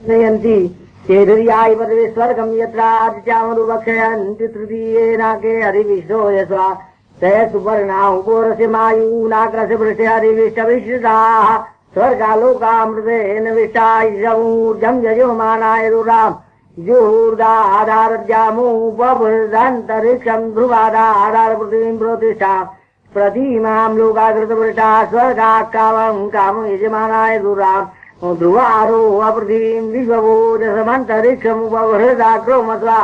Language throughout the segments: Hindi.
नयन्ति चेदर्याय परमेश्वर्गं यत्रादित्यामरुभक्षयन्ति तृतीयेनाके हरिविश्वो यस्वा ते सुपर्णा उपोरस्य मायूनाग्रस्य वृष्टे हरिविष्टविश्रिताः स्वर्गालोकामृतेन विष्टायशमूर्जं यजमानाय रुराम् जुहुर्दाधारद्यामुपभृदन्तरिक्षं ध्रुवादाधारपृथिवीं प्रतिष्ठा प्रतीमां लोकाकृतवृष्टा स्वर्गाकामं कामं यजमानाय रुराम् ध्रुवारो अपृथिवीं विश्वभूतसमन्तरिक्षमुपभृदाक्रोमस्वा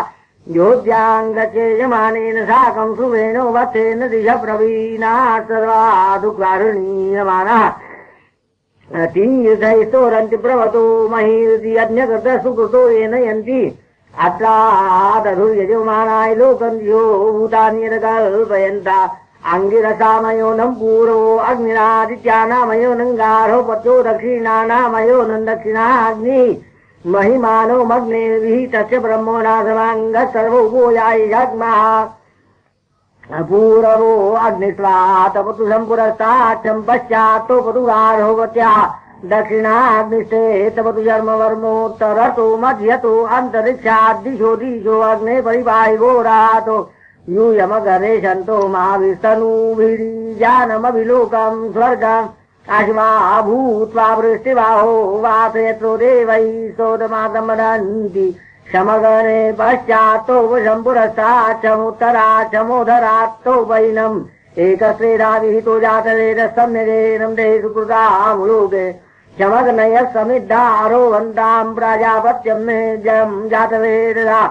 योध्याङ्गचे यमानेन साकं सुवेणो वत्सेन दिश प्रवीणा सर्वादुकारुणीयमानः तीर्थैस्तोरन्ति प्रवतो महीर्ति यज्ञकृतः सुकृतो येन यन्ति अत्रादधुर्यजमानाय लोकन्यो भूतानि कल्पयन्ता अंगिरसामयोनं पूर्वो अग्निरादित्यानामयो नंगारो पत्यो दक्षिणानामयो दक्षिणाग्नि महिमानो मग्ने विहितस्य ब्रह्मोनाथमाङ्गः सर्वोपोयाय जग्मः पूर्वो अग्निस्वातपतु सम्पुरस्ताच्छं पश्चात्तोपतु गार्होवत्या दक्षिणाग्निस्ते तपतु जन्मवर्मोत्तरतो मध्यतो अन्तरिक्षाद्दिशो दिशो अग्ने परिपाहि घोरातो यूयमगरे शन्तो महाविस्तनूभिरीजानमभिलोकं स्वर्गम् अश्वा भूत्वा वृष्टिबाहो वासयत्रो देवैः सोदमातमदन्ति शमगने पश्चात्तोपशम्पुरस्ताच्छमुत्तराच्छमोदरात्तोपैनम् एकस्वेदाविहितो जातवेदस्तम्यगेनं देहि सुकृतामुलोके शमग्नयः समिद्धारो वन्तां प्राजापत्यं मेजं जातवेददा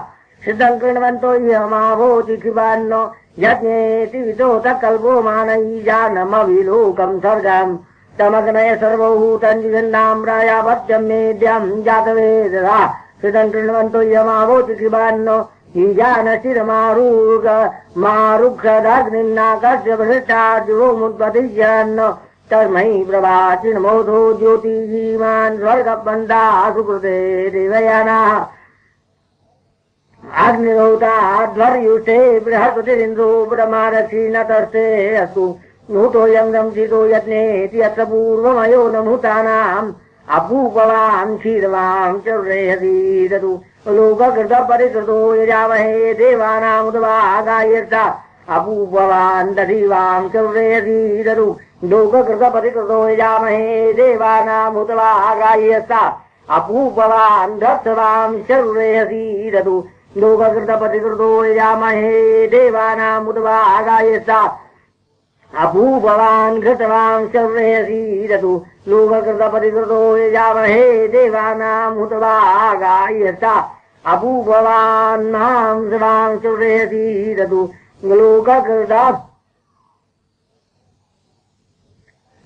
सिद्धं कृण्वन्तो यमावोति क्षिपान्नो यज्ञेति वितोतकल्पो मानयीजानमविलोकं स्वर्गम् तमग्नय सर्वभूतं जिगन्नां प्राजापत्यं मेद्यं जातवेददा सिद्धं कृण्वन्तो यमावोति क्षिपान्नो ईजानशिरमारुग मारुक्षदाग्निन्नाकस्य भृष्टाद्योमुद्पतिष्यन्नो तस्मै प्रभाचिन्मोधो ज्योतिषीमान् स्वर्गबन्धा सुकृते देवयानाः अग्निरोधाध्वर्युष्टे बृहस्पतिरिन्द्रो ब्रह्मादक्षिणतस्ते अस्तु नूतोऽयं दंसितो यज्ञेति यत्र पूर्वमयो न भूतानाम् अपूपवान् क्षीरवां च रेहसीदतु लोककृतपरिकृतो यजामहे देवानामुद्वागायर्ता अपूपवान् दधिवां च रेहसीदतु लोककृतपरिकृतो यजामहे देवानामुद्वागायर्ता अपूपवान् दत्सवां च रेहसीदतु लोककृतपरिकृतो यजामहे देवानामुद्वागायर्ता अपूपवान् घृतवां शौर्यसीदतु लोककृतपरिकृतो यजामहे देवानामुद्वागायर्ता अपूपवान् मां स्वां शौर्यसीदतु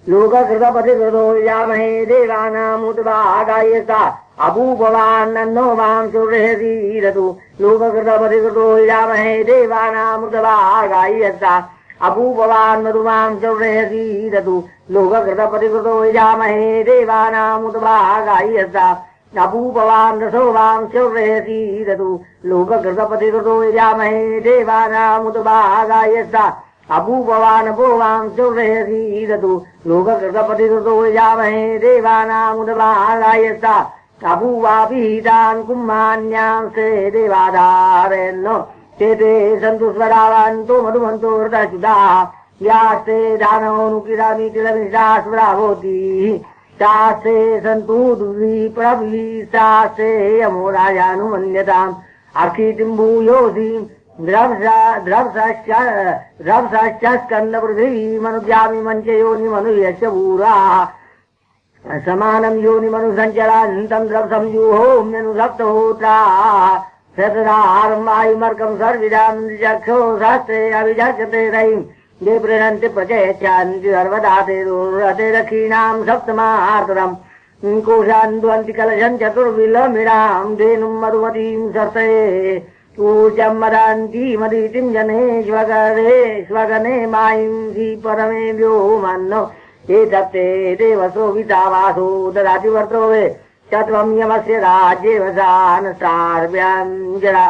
लोककृतपरिकृतो यजामहे देवानामुद्वागायर्ता अपूपवान् अन्नो मां शौर्यसीदतु लोककृतपरिकृतो यजामहे देवानामुद्वागायर्ता अपूपवान् मधुमां शौर्यसीदतु लोककृतपरिकृतो यजामहे देवानामुद्वागायर्ता अपूपवान् रसो वां शौर्यसीदतु लोककृतपरिकृतो यजामहे देवानामुद्वागायर्ता अपूपवान् अपो वां शौर्यसीदतु लोककृतपरिकृतो यजामहे देवानामुद्वागायर्ता अपूवाभिहितान् कुम्मान्यां से देवाधारेन्नो चेते सन्तु स्वरावन्तो मधुमन्तो हृदयसुधाः यास्ते दानवनुकिरामि किलमिषा स्वरावोति शास्ते सन्तु दुर्विप्रवीशास्ते यमो राजानुमन्यताम् अर्चितिं भूयोऽसि द्रवसाश्चस्कन्दपृथिवी मनुजामि मञ्चे योनिमनुयस्य भूराः समानं योनिमनुसञ्चरान्तं द्रवसंयुहोम्यनुसप्तहोत्राः सतदारं वायुमर्कं सर्विदां चक्षो शास्त्रे अभिजायते रयिं ये प्रीणन्ति प्रचेच्छन्ति सर्वदा ते दुर्रते दक्षिणां सप्तमार्तरम् कोशान् द्वन्ति कलशं चतुर्विलमिडां धेनुं मधुमतीं सर्ते ऊर्जं मदान्ति मदीतिं जने स्वगने मायिंसि परमे व्योमन्नो एतत्ते देवसो वितावासो ददाति वर्तवे चत्वं यमस्य राज्ये वसानसार्व्याञ्जला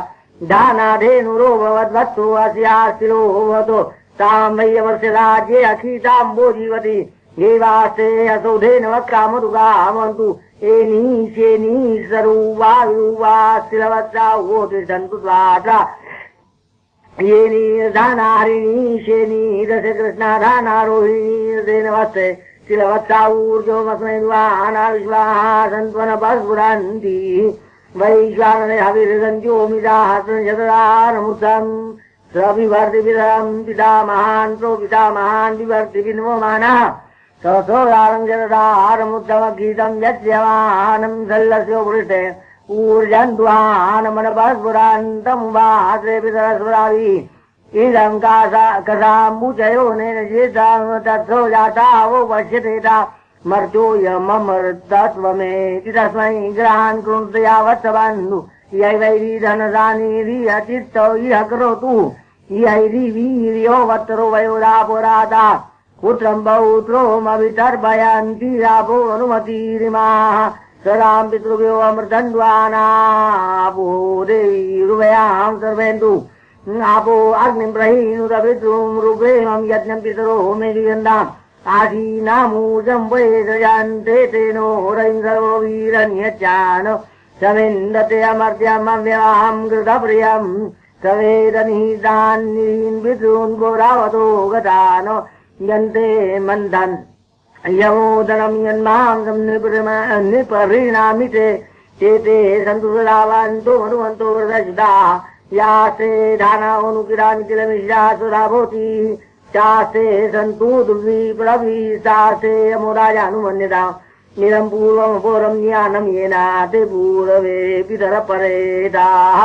दानाधेनुरो भवद्वत्सो अस्यास्तिलो भवतो तां वैयमस्य राज्ये अखीताम्बो जीवति देवास्ते असौधेन वक्रामधुगामन्तु एनी चेनी सरुवायुवा शिलवत्सावो तिष्ठन्तु त्वात्रा येनी धानारिणी शेनी दश कृष्णाधाना रोहिणी देनवस्ते शिलवत्साऊर्जोमस्मै विवाहाना विश्वाहा सन्त्वनपस्फुरन्ति वैश्वानरे हविर्गन्त्योमिदाः शतदानमुत्सम् सविवर्तिविधरम् पितामहान् प्रोपितामहान् विवर्ति विन्वमानः ससोदारम् जतदारमुत्तमगीतम् यज्यमानम् सल्लस्योपृष्टे ऊर्जन्त्वानमनपस्फुरान्तमुवाहस्रे पितरस्वरावि इदम् कथाम्बुचयोनेन चेताम् तत्सो जातावो पश्यतेता मर्त्योऽयममृतत्वमेति तस्मै ग्रहान् कृणुत यावत्सबन्धु यैवैरिधनदानीरियचित्तो इह करोतु यैरिवीर्यो वत्रो वयोदापुराता पुत्रम् पौत्रोमवितर्पयन्ति रापो अनुमतिरिमाः सदाम् पितृभ्यो अमृतन्वानापो देवीरुभयाम् सर्वेन्दु आपो अग्निम् प्रहीनुत पितृम् रुग्रेमम् यज्ञम् पितरो मेदिगन्धाम् आसीनामूजम् वेदयन्ते तेनो रैम् सर्वो वीरन्यच्चान समिन्दते अमर्त्यम् अव्यवाहम् कृतप्रियम् सवेदनिहितान्नीन् पितॄन् गोरावतो गतान यन्ते मन्दन् यमोदनम् यन्मांसम् निपरिणामि ते सन्तु सदावन्तो मनुवन्तो व्रतचिताः यास्ते धानावनुकिरामि तिलमिषा सुधा भवति चास्ते सन्तु दुर्विप्रवीस्तास्ते यमोराजानुमन्यता निरम् पूर्वमपोरम् ज्ञानम् येन ते पूरवे पितरः परेताः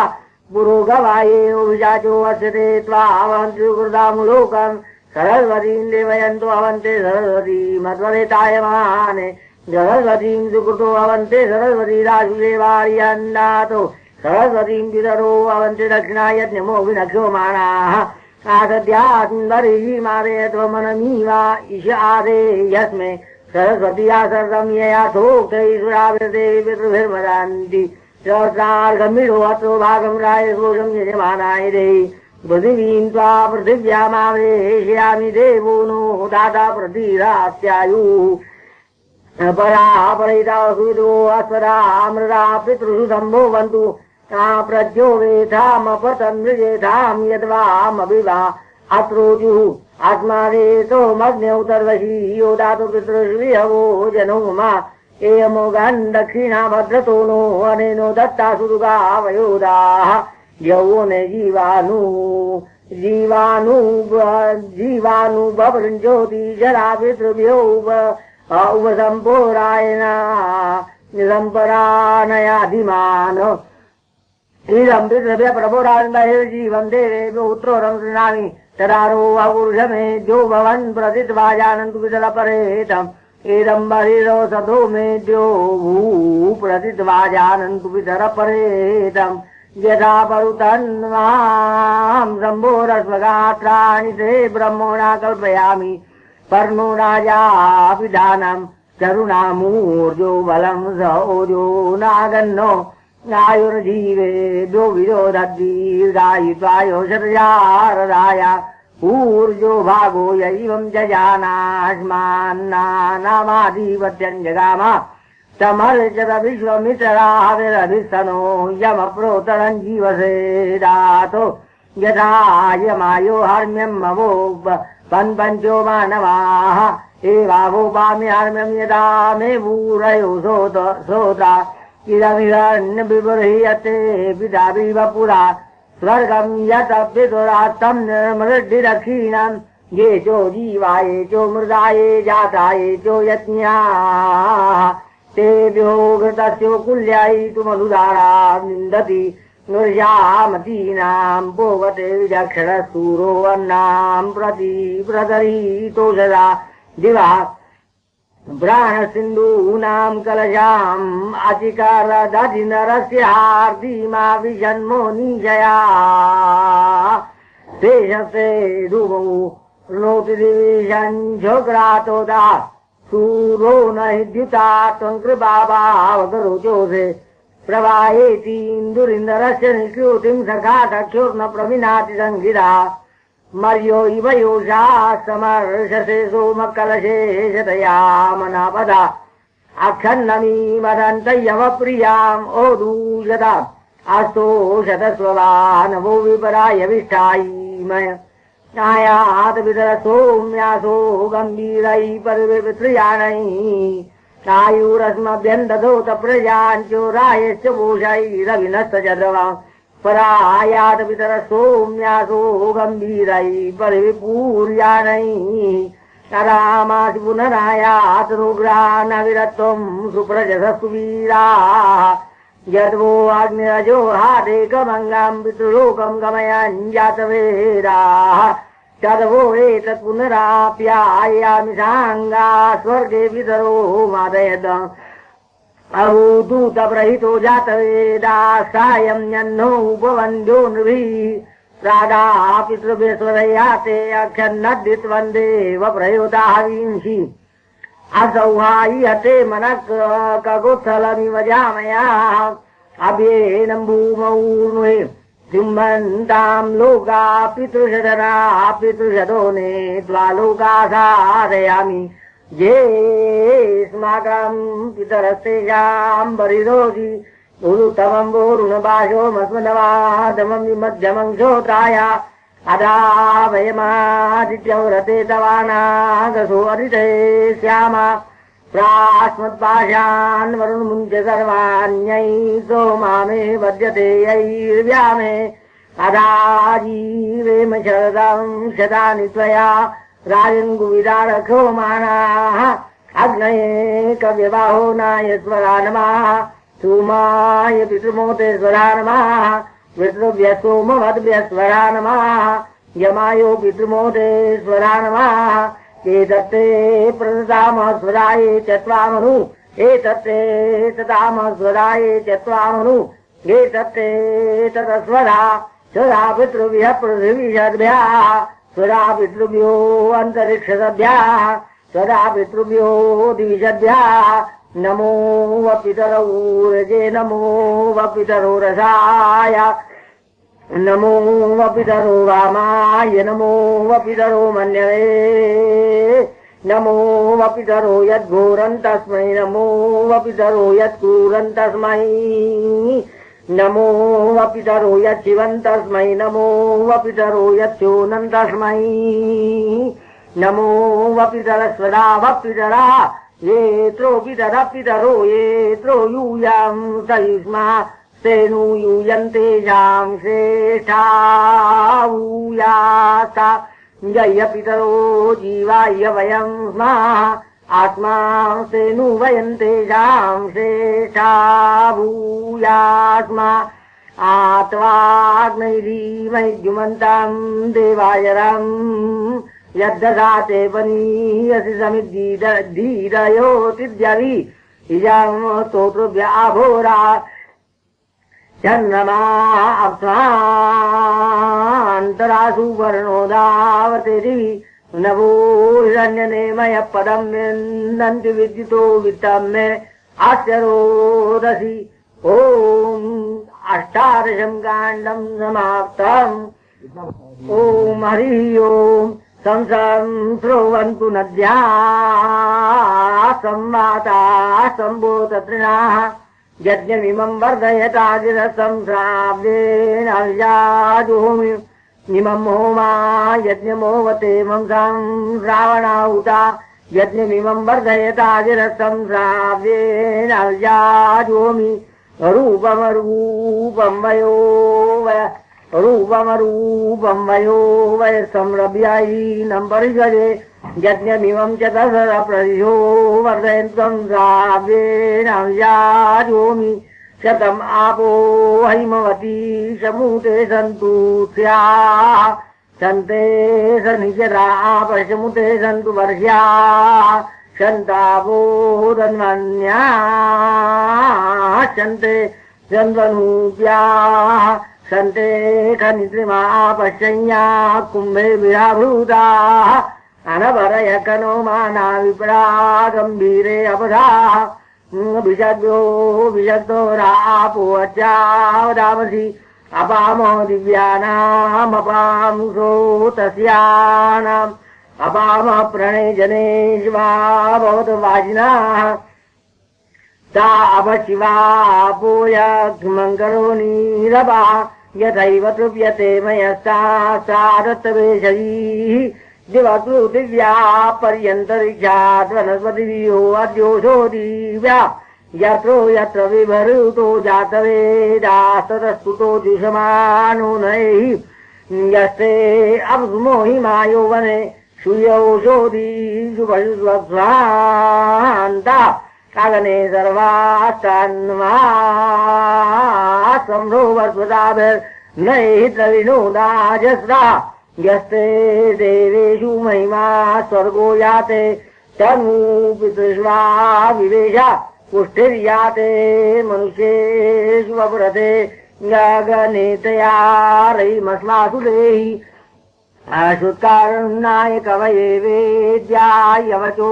पुरोगवायेऽभिजाचो वर्षते त्वावन्तु कृतामुलोकम् सरस्वतीम् देवयन्तो अवन्ते सरस्वती मध्वरेतायमाने सरस्वतीम् सुकृतो अवन्ते सरस्वती राजुदेवार्यन्दातो सरस्वतीम् पितरो अवन्ते दक्षिणायज्ञमो विनक्ष्यमाणाः आसद्यान्वरी त्वमनमीवा ईश आदे यस्मै सरस्वत्या सर्वम् ययाथोक्तैश्वराभिर्देवी पितृभिर्वदन्ति सहस्रार्घमिडो अत्रो भागम् रायसोषम् यजमानाय देहि पृथिवीम् त्वा पृथिव्यामावेशयामि देवो नो दाता प्रतिरास्यायुः परापरयिता सुदो अस्वदामृता पितृषु सम्भोवन्तु प्रज्ञो वेधामपतन् मृजेधाम् यद्वामभिवा अत्रोजुः आत्मादेतो मग्न्यौतर्वशी यो दातु पितृश्रियवो जनो मा एयमोगन् दक्षिणा भद्रतो नो अनेनो दत्ता सुदुगा वयोदाः यौवने जीवानु बभृञ्जोति जरा पितृभ्यो उपसम्पोरायणा निलम्परानयाधिमान इदम् पितृभ्य प्रभोराजम् देवेभ्यो उत्तरोरम् गृह्णामि तदारो अपुरुषमेद्यो भवन् प्रतिद्वाजानन्तु पितरपरेतम् इदम् बहिरो सदो मेद्यो प्रतिद्वाजानन्तु पितरपरेतम् यथा परुतन्वाम् शम्भोरस्वगात्राणि ते ब्रह्मणा कल्पयामि पर्णो राजाभिधानम् चरुणामूर्जो बलम् स ओजो नागन्नो आयुर्जीवेभ्यो विरोधद्दीर्घायुत्वायो शतजारदाय ऊर्जो भागो यैवम् जजानास्मान्नानामाधिपत्यम् जगाम समर्चत विश्वमितराविरभिस्तनो यमप्रोतरम् जीवसे दातो यथा यमायो हर्म्यम् अवो पञ्चो मानवाः एवावोपामि हर्म्यम् यदा मे भूरयो सोता इदमिदन्यबिबर्ह्यते पिताभिव पुरा स्वर्गम् यत पितुरात्तम् निर्मृद्धिदक्षिणम् ये चो जीवाये चो मृदाये जाताये चो यज्ञाः तेभ्यो घृतस्यो कुल्यायितुमनुदारा निन्दति नृषामतीनाम् भोगते विचक्षणसूरो अन्नाम् प्रति प्रदरीतो सदा दिवा प्राणसिन्धूनाम् कलशाम् अचिकारदधिनरस्य हार्दिमा विजन्मो निजया शेषसे धुमो नोति दिविषञ्झोग्रातोदा सूरो न हिद्युता त्वम् कृपाभावकरोचोसे प्रवाहेतीन्दुरिन्दरस्य निष्कृतिम् सखा दक्षोर्न प्रविनाति संहिता मर्यो इव योषा समर्षसे सोमकलशे शतया मनापदा अक्षन्नमीमदन्तयवप्रियाम् ओदूषता अस्तो शतस्ववा नवो विपराय विष्ठायीमय आयात वितर सोम्यासो गम्भीरै परिवित्रियाणैः आयुरस्मभ्यन्दधोत प्रजाञ्चोरायश्च भूषैरविनस्तजद्रवा परायात वितर सोम्यासो गम्भीरै परिविपूर्याणैः रामासि पुनरायात रुग्रानविरत्वम् सुप्रजसस्तु वीरा यद्वो अग्निरजो हादेकमङ्गम् पितृलोकम् गमयञ्जातवेदाः तद्वो एतत् पुनराप्यायामि साङ्गा स्वर्गे पितरो मादयद अभूतप्रहितो जातवेदा सायं यन्नो उपवन्द्यो नृभिः प्रादा पितृभ्यस्वरयाते अक्षन्नद्वित्वन्देव प्रयोताः विंशि असौहायते मनक् कगोत्थलमिव जामया अभ्येनं भूमौ नुहे सिंहन्तां लोका पितृशतना पितृशतो ने द्वालोका साधयामि येस्माकं पितरस्तेषां बलिरोधि उरुतमं वोरुणभाषो मस्मदवादमं विमध्यमं श्रोताया अदा वयमादित्यव्रते तवानागसो अरिते श्यामा प्रास्मत्पाशान् वरुणमुञ्च सर्वाण्यै सोमामे वद्यते यैर्व्यामे अदा जीवेम शरदं शतानि त्वया राजन्गुविदारखो मानाः अग्नये कव्यबाहो नायस्वरा नमः सोमाय पितृमोतेश्वरा नमः विष्णुभ्यः सोमवद्भ्यस्वरा नमः यमायो पितृमोदेश्वरा नमः एतत्ते प्रदतामस्वराये चत्वामनु एतत्ते ततामस्वराये चत्वामनु एतत्ते ततस्वरा स्वरा पितृभ्यः पृथिवीषद्भ्यः स्वरा पितृभ्यो अन्तरिक्षसद्भ्यः स्वरा पितृभ्यो दिविषद्भ्यः नमो वपितरौ रजे नमो वपितरो रसाय नमो वपितरो वामाय नमो वपितरो मन्यवे नमो वपितरो यद्घोरं तस्मै नमो वपितरो यत्क्रूरं तस्मै नमो वपितरो यच्छिवं तस्मै नमो वपितरो यच्छोनं तस्मै नमो वपितरस्वदा वपितरा येत्रो पितरः पितरो येत्रो यूयं सयुष्मा तेनु यूयन्तेषां श्रेष्ठा ऊयासा जय पितरो जीवाय वयं स्मः आत्मा तेनु वयन्तेषां श्रेष्ठा भूयास्मा आत्वाग्नैरीमैद्युमन्तं देवायरम् यद्ददाते पनीयसि समिद्धीरयोतिद्यवि इजं स्तोतृभ्य आभोरा चन्द्रमा अप्सान्तरासु वर्णोदावते दिवि नभो हिरण्यनेमय पदं विन्दन्ति विद्युतो वित्तं मे आश्चरोदसि ॐ अष्टादशं काण्डं समाप्तम् ॐ हरिः ओम् संस्रवन्तु नद्या संवाता सम्भोतृणाः यज्ञमिमं वर्धयतागिरसं श्राव्येन अव्याजोमि इमं होमा यज्ञमोवते मंसां श्रावणाहुता यज्ञमिमं वर्धयतागिरसं श्राव्येन अव्याजोमि रूपमरूपं वयो रूपमरूपं वयो वय संरभ्यायीनं परिषदे यज्ञमिमं च दशरथ प्रदिशो वर्धयन्तं श्राव्येन याजोमि शतम् आपो हैमवती शमुते सन्तु स्याः सन्ते सनिजरा आपशमुते सन्तु वर्ष्याः शन्तापो धन्वन्याः शन्ते जन्वनूप्याः सन्ते खनिद्रिमा पश्यन्या कुम्भे विराभूताः अनवरयकनो माना विप्रा गम्भीरे अपधाः विषद्यो विषक्तो रापो अचावदामसि अपामो दिव्यानामपांसो तस्यानाम् अपामः प्रणय जने शिवा भवतु वाजिनाः ता अवशिवा पोयमङ्गलो नीरवा यथैव तृप्यते मयस्ता सारत्तवेशैः दिवतु दिव्या पर्यन्तरिक्षात् वनस्पतिभियो अद्योषो दिव्या यत्रो यत्र विभृतो जातवेदास्ततस्तुतो जुषमानो नैः यस्ते अब्धुमो हिमायो वने शुयोषोदीषुभयुस्वस्वान्ता कागने सर्वास्तन्वा सम्भ्रो वर्षदाभिर्नैः द्रविणोदाजस्रा यस्ते देवेषु महिमा स्वर्गो याते तन्मूपितृष्वा विवेशा पुष्टिर्याते मनुष्येषु वपुरते गगनेतया रयिमस्मासु देहि अशुत्कारणाय कवये वेद्यायवचो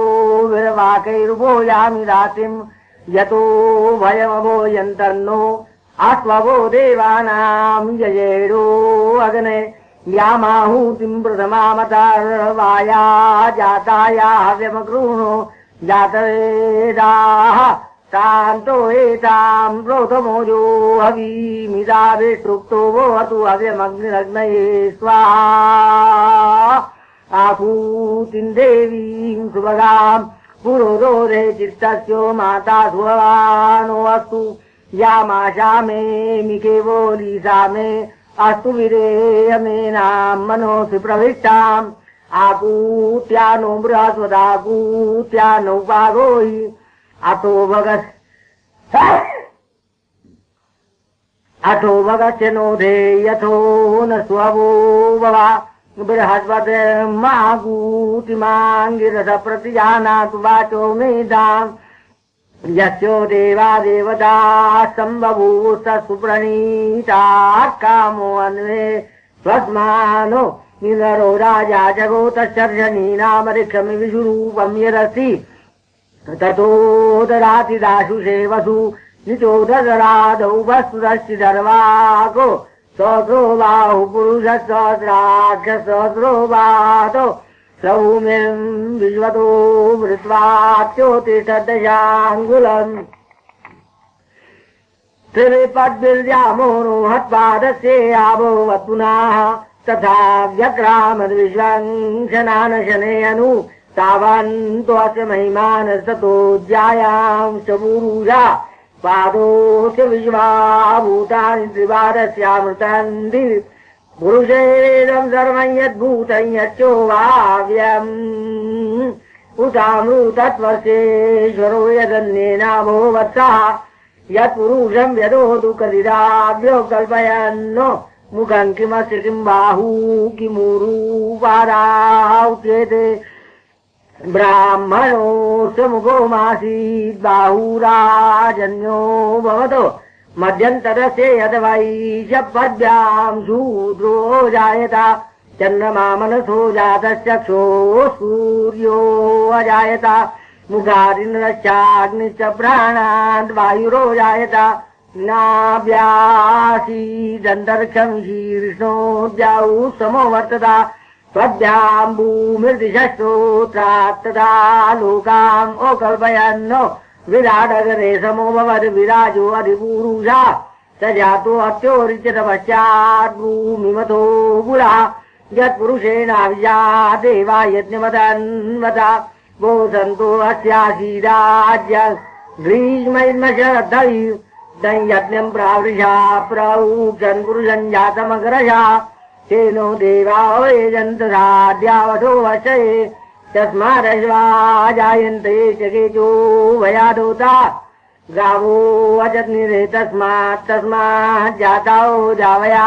विर्वाकैर्भोजामि रात्रिं यतो भयमभोयन्तर्नो आस्वभो देवानां यजेडो अग्ने यामाहूतिं प्रथमामतर्वाया जाताया हव्यमगृह्णो जातवेदाः तान्तो एतां प्रोतमोजो हवीमिदाभिष्टुप्तो भवतु हव्यमग्निरग्नये स्वाहा आहूतिं देवीं सुभगां पुरोदोरे चित्तस्यो माता सुभवानो अस्तु यामाशा मे मिकेवोलीसा मे अस्तु विरेयमेनां मनोऽसि प्रविष्टाम् आकूत्यानो बृहस्पदाकूत्यानो पारोहि अथो भगस्य नोधे यथो न स्वभो भवा बृहस्पतिर्माकूतिमाङ्गिरस प्रतिजानातु वाचो मेधाम् यस्यो देवा देवता सम्बभूव सुप्रणीताः कामो अन्वे स्वस्मानो निधरो राजा जगोतशर्षणीनामरिक्षमि विषुरूपं यदस्ति ततो ददाति दाशुषे वसु निचोदरादौ वस्तुदस्ति दर्वाको सहस्रो बाहु पुरुषः सहस्राक्ष सहस्रो बातो सौम्यं विश्वतो वृत्वाच्योतिष्ठदशाङ्गुलम् त्रिविपद्भिर्यामोनो हत्पादस्येयाभवत् पुनः तथा व्यक्रामद्विश्वं शनानशने अनु तावन्तोऽस्य महिमानस्ततो ज्यायां च पुरुषा पादोऽस्य विश्वाभूतानि त्रिवारस्यामृतन्ति पुरुषेदं सर्वं यद्भूतं यच्चोवाव्यम् उतामृतत्वर्षेश्वरो यदन्येनाभोवत्सः यत्पुरुषं व्यदोतु कलिराभ्यो कल्पयन्नो मुखं किमस्य किं बाहू किमुरूपादाउच्यते ब्राह्मणोऽस्य मुखो मासीत् बाहुराजन्यो भवतो मध्यन्तरस्य यद्वैशपद्भ्यां शूद्रो जायता चन्द्रमा मनसो जातश्चक्षुः सूर्यो अजायता मुखादिन्द्रश्चाग्निश्च प्राणाद् वायुरो जायता नाभ्यासीदन्तरिक्षं शीर्ष्णोऽद्याौ समो वर्तता त्वद्भ्यां भूमिर्दिशश्रोत्रात् तथा लोकाम् ओकल्पयन्नो विराडगरे समो भवद्विराजो अधिपूरुषा स जातो अत्योरिच्यतपश्चात् भूमिमतो पुरा यत्पुरुषेणाभिजातेवा यज्ञमतन्वता वो सन्तो अस्यासीदाज्यं ग्रीष्मैर्मशद्धरि यज्ञं प्रावृषा प्रौक्षन् पुरुषं जातमग्रजा तेनो देवा वेजन्त साध्यावधो वशये तस्मादश्वा जायन्ते च केचो भयादोता गावो अजग्निरे तस्मात् जाताओ जावया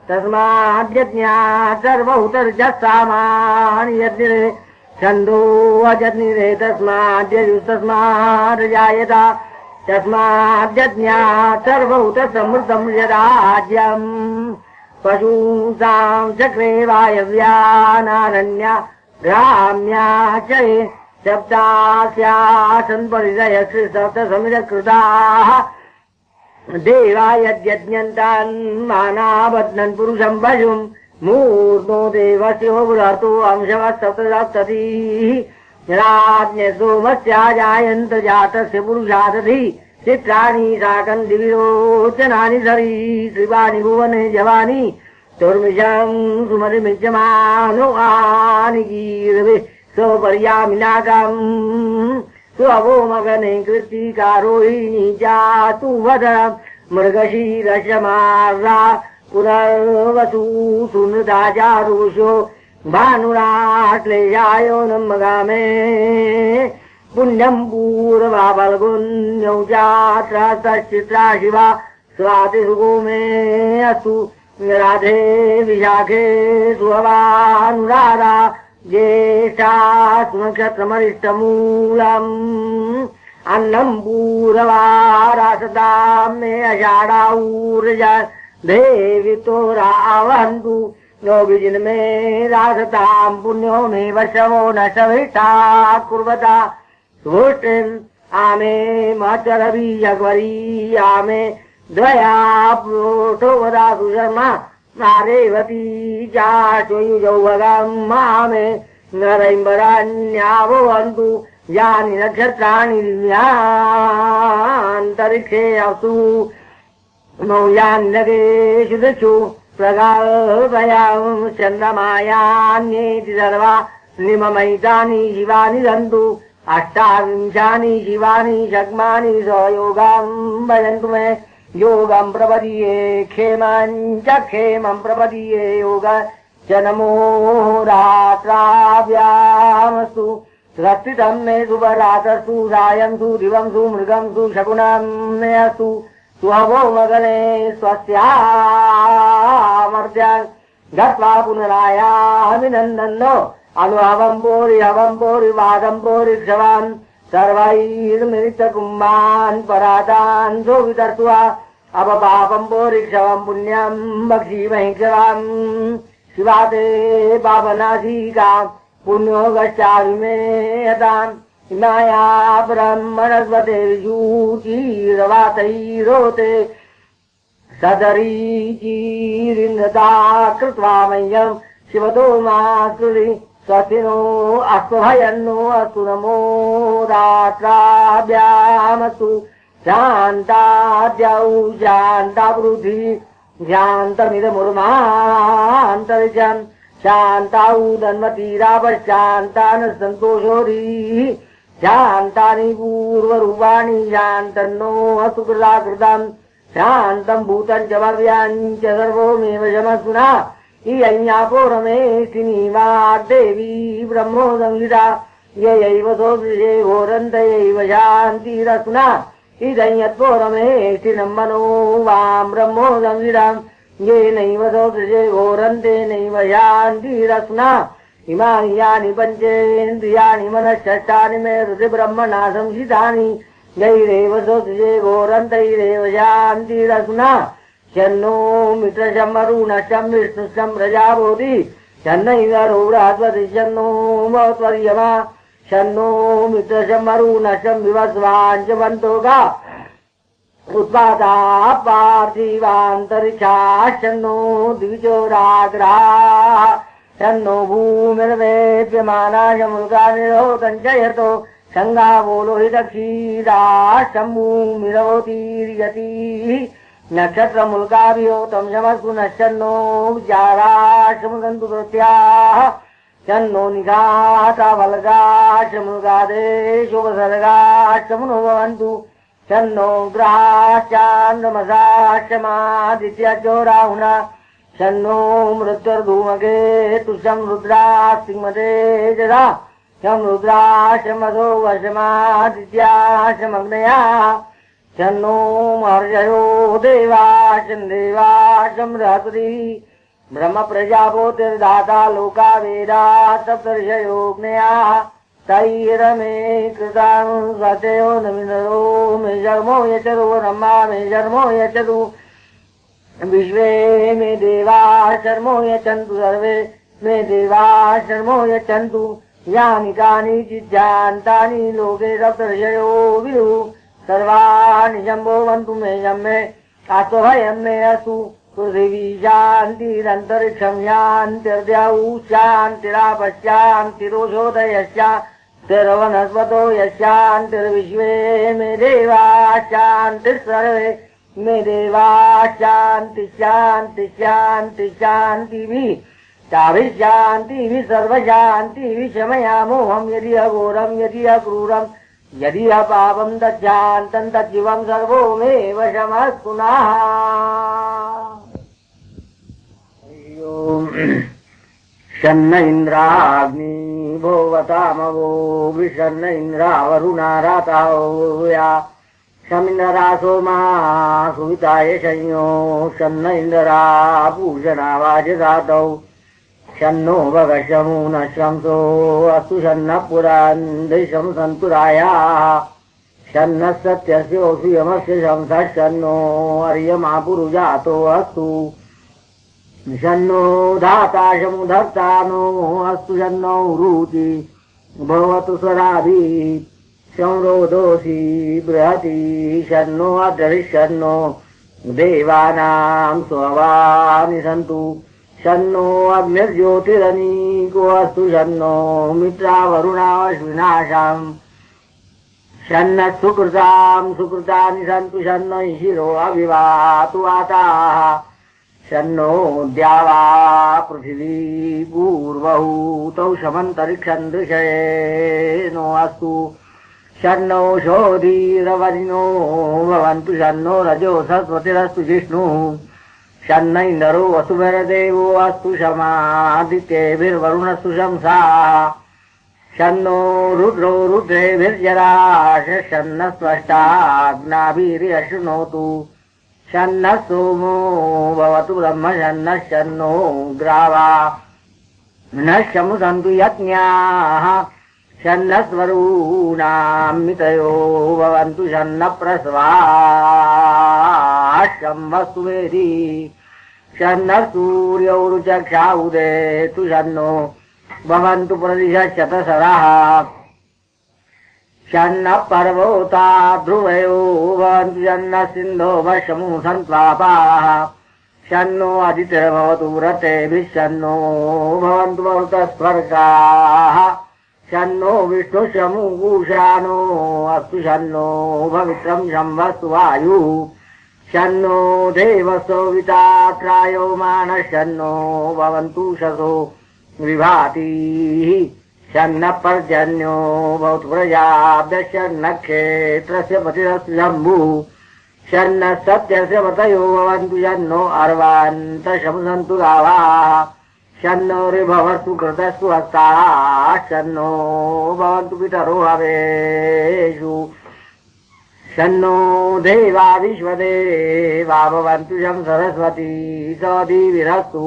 तस्माद्यज्ञात् सर्वहुतर्जस्सामान् यज्ञिरे छन्दो अजग्निरे तस्माद्यजुस्तस्मात् जायता तस्माद्यज्ञात् सर्वहुत समृद्धं यदाज्यम् पशूंसां चक्रे वायव्यानारण्या ग्राम्या च सप्तास्यासन् परिदयश्री सप्तसमिदकृताः देवा यद्यज्ञन्तान् मानाबध्नन् पुरुषं पशुं मूर्धो देवस्यो बृहतो अंशवः सप्तसप्ततिः राज्ञ सोमस्या जायन्त जातस्य पुरुषादधि चित्राणि साकं दिविरोचनानि सरीसृपाणि भुवने जवानि दुर्मिषं सुमतिमिज्यमानो आनिकीर्वे स्वपर्यामिनाकम् स्वभोमगने कृत्तिकारोहिणी जातु वद मृगशीरशमार्रा पुनर्वसु सुनृता चारुषो भानुराश्लेषायो नमगामे पुण्यं पूर्वाफल्गुन्यौ चात्रा शिवा स्वातिसुगो मे अस्तु राधे विशाखे सुहवानुराधा ज्येष्ठा नक्षत्रमरिष्टमूलम् अन्नं पूर्वारासतां मे अषाढा ऊर्जा देवी तो रावन्तु नो विजिन्मे रासतां पुण्यो मे वर्षवो न सविता कुर्वता सुष्टिम् आमे मचरबीजग्वरी आमे द्वया प्रोटो वदातु शर्मा नारेवती चाशुयुजौ भगम् मामे नरैम्बरान्याभवन्तु यानि नक्षत्राणि दिव्यान्तरिक्षे असु मौयान्नगेषु दिक्षु प्रगल्भयां चन्द्रमायान्येति सर्वा निममैतानि शिवानि सन्तु अष्टाविंशानि शिवानि शग्मानि स्वयोगां भजन्तु मे योगं प्रपदीये क्षेमं च क्षेमं प्रपदीये योग च नमो रात्राभ्यामस्तु स्वस्तितं मे शुभरात्रस्तु सायं सु दिवं सु मृगं सु शकुनं मे अस्तु स्वभो मगने स्वस्यामर्त्यान् गत्वा पुनरायामिनन्दन्नो अनुहवम्पोरि वादम्पोरि क्षवान् सर्वैर्मिलितकुम्भान् परातान् सोऽवितर्त्वा अपपापम्पोरि क्षवम् पुण्यम् बक्षीमहि क्षवाम् शिवा ते पापनाशिका पुण्यो गच्छामि यताम् इमाया ब्रह्मणस्वते विशूचिरवातैरोते सदरीचीरिन्दता कृत्वा मह्यम् शिवतो मातृ स्वस्ति नो अस्तु भयन्नो अस्तु नमो रात्राभ्यामस्तु शान्ताद्यौ शान्ता पृथ्वी शान्तमिदमुर्मान्तरिक्षम् शान्ताौ धन्वतीरापश्चान्ता न सन्तोषोरी शान्तानि पूर्वरूपाणि शान्तन्नो अस्तु कृताकृतम् शान्तं भूतं च भव्यान् च सर्वमेव शमस्सुना इय्यापोरमेष्टिनी वाग्देवी ब्रह्मो संहिता ययैव सोदृशे घोरन्तयैव शान्तिरसुना इदय्यत्पोरमेष्टिनं मनो वां ब्रह्मो संहिताम् येनैव सोदृशे घोरन्तेनैव शान्तिरसुना इमानि यानि पञ्चेन्द्रियाणि मनःषष्ठानि मे हृदि ब्रह्मणा संहितानि यैरेव सोदृशे घोरन्तैरेव शान्तिरसुना शन्नो मित्रशमरुणशं विष्णुशं प्रजाभूति शन्नैवरूढात्वति शन्नो भवत्वर्यमा शन्नो मित्रशमरुणशं विवस्वाञ्चवन्तोगा उत्पाताः पार्थिवान्तरिक्षाः शन्नो द्विजोराग्राः शन्नो भूमिर्वेप्यमाना शमुल्कानिरोधं च यतो सङ्गावो लोहितक्षीराः शम्भूमिरवतीर्यति नक्षत्रमुल्काभियोतं शमस्तु नश्चन्नो विचाराश्रमगन्तु कृत्याः शन्नो निघातावल्गाश्रमुल्कादेशोपसर्गाश्रमुनो भवन्तु शन्नो ग्रहाश्चान्द्रमसाश्रमादित्यचोराहुना शन्नो मृत्युर्धूमकेतुशं रुद्रासिंहते जदा शं रुद्राश्रमसो वशमादित्याश्रमग्नया शन्नो महर्षयो देवाशं देवाशं रहस्पति ब्रह्म प्रजापतिर्दाता लोका वेदा सप्तर्षयोऽग्नयाः तैरमे कृतां स्वस्यो नमिनरो मे शर्मो यचतु ब्रह्मा मे शर्मो यचतु विश्वे मे देवा शर्मो यच्छन्तु सर्वे मे देवा शर्मो यच्छन्तु यानि कानि चिज्जान्तानि लोके सप्तर्षयो विदुः सर्वाणि शम्भोवन्तु मे शम्मे अस्तभयं मे अस्तु पृथिवी शान्तिरन्तरिक्षं शान्तिर्द्यौ शान्तिरापश्चान्तिरोषोदयश्च शान्तिर्वनस्पतो यशान्तिर्विश्वे मे देवा शान्तिः सर्वे मे देवा शान्ति शान्ति शान्ति शान्तिः शान्तिः सर्वशान्तिः शमयामोऽहं यदि अघोरं यदि अक्रूरं यदि अपापं तच्छान्तं तज्जीवं सर्वो मे वशमस्तु नः। शन्न इन्द्राग्नि भोवतामवो विशन्न इन्द्रावरुणा रातावया शमिन्द्रा सोमा सुविताय संयो शन्न इन्द्रा पूषणा वाजदातौ शन्नो भगशमु न शंसो अस्तु शन्न पुरान् देशं सन्तुरायाः शन्न सत्यस्योऽसु यमस्य शंसः शन्नो अर्यमा पुरुजातो अस्तु शन्नो धाता शमुधर्ता नो अस्तु शन्नो रुचि भवतु स्वराभि संरोधोऽसि बृहति शन्नो अदृशन्नो देवानां स्ववानि सन्तु शन्नो अग्निर्ज्योतिरनीको अस्तु शन्नो मित्रावरुणाश्विनाशाम् शन्न सुकृतां सुकृतानि सन्तु शन्नो शिरो अविवातु वाताः शन्नो द्यावा पृथिवी पूर्वहूतौ शमन्तरिक्षं दृशयेनो अस्तु शन्नो शोधीरवरिणो भवन्तु शन्नो रजो सरस्वतिरस्तु जिष्णुः शन्न इन्द्रो वसुभिर्देवो अस्तु शमादित्यैर्वरुणस्तु शंसा शन्नो रुद्रो रुद्रेभिर्जराश शन्न स्पष्टाग्नाभिर्यशृणोतु शन्न सोमो भवतु ब्रह्म शन्न शन्नो ग्रावा न शमुसन्तु यज्ञाः शन्न स्वरूणां मितयो भवन्तु शन्न प्रस्वाशं वस्तुवेदी शन्न सूर्यौ रुचक्षा उदेतु शन्नो भवन्तु प्रदिशशतसरः शन्न पर्वता ध्रुवयो भवन्तु शन्न सिन्धो वशमु सन्त्वापाः शन्नो अदितिर्भवतु व्रतेभिः शन्नो भवन्तु मरुतस्वर्गाः शन्नो विष्णुशमुगूषानो अस्तु शन्नो भवित्रं शंवस्तु वायुः शन्नो देवसोवितात्रायो मानः शन्नो भवन्तु शसो विभातिः शन्न पर्जन्यो भवतु प्रजाभ्यः शन्न क्षेत्रस्य पतिरस्तु शम्भुः शन्न सत्यस्य पतयो भवन्तु शन्नो अर्वान्तशमुसन्तु गावाः शन्नो ऋभवस्तु कृतस्तु हस्ताः शन्नो भवन्तु पितरो हवेषु शन्नो देवा विश्वदेवा भवन्तु शं सरस्वती सदीविरस्तु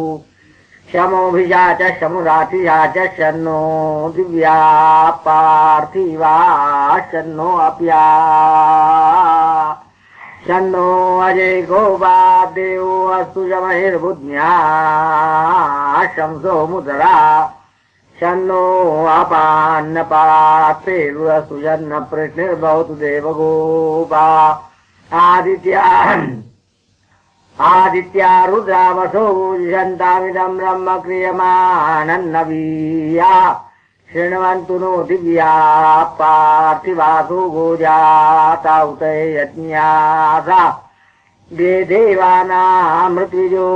शमोभिषा च शमुरातिषा च शन्नो दिव्या पार्थिवा शन्नो अप्या शन्नो अजय गोपादेवो अस्तु शमहिर्बुद्ध्या शंसो मुद्रा शन्नो अपान्नपात्रेरस्तु शन्न प्रश्निर्भवतु देवगोपा आदित्या रुद्रावसो शन्तामिदं ब्रह्म क्रियमाणन्नवीया शृण्वन्तु नो दिव्या पार्थिवासो गोजाता उत यज्ञासा दे देवानामृत्विजो